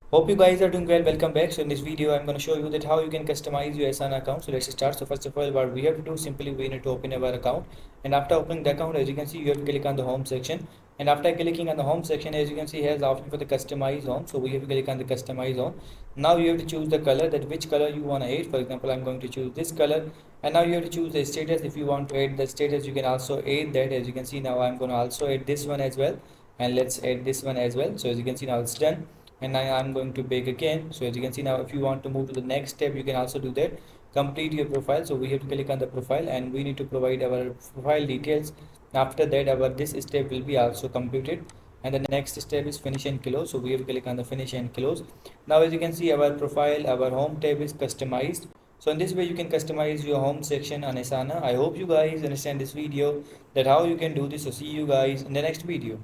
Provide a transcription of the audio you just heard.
Hope you guys are doing well. Welcome back. So in this video, I'm going to show you that how you can customize your Asana account. So let's start. So first of all, what we have to do, simply we need to open our account. And after opening the account, as you can see, you have to click on the home section. And after clicking on the home section, as you can see, here's the option for the customize home. So we have to click on the customize home. Now you have to choose the color, that which color you want to add. For example, I'm going to choose this color. And now you have to choose the status. If you want to add the status, you can also add that. As you can see, now I'm going to also add this one as well. And let's add this one as well. So as you can see, now it's done. And now I'm going to bake again. So as you can see, now if you want to move to the next step, you can also do that. Complete your profile. So we have to click on the profile and we need to provide our profile details. After that, our this step will be also completed, and the next step is finish and close. So we have to click on the finish and close. Now as you can see, our profile, our home tab is customized. So in this way you can customize your home section on Asana. I hope you guys understand this video, that how you can do this. So see you guys in the next video.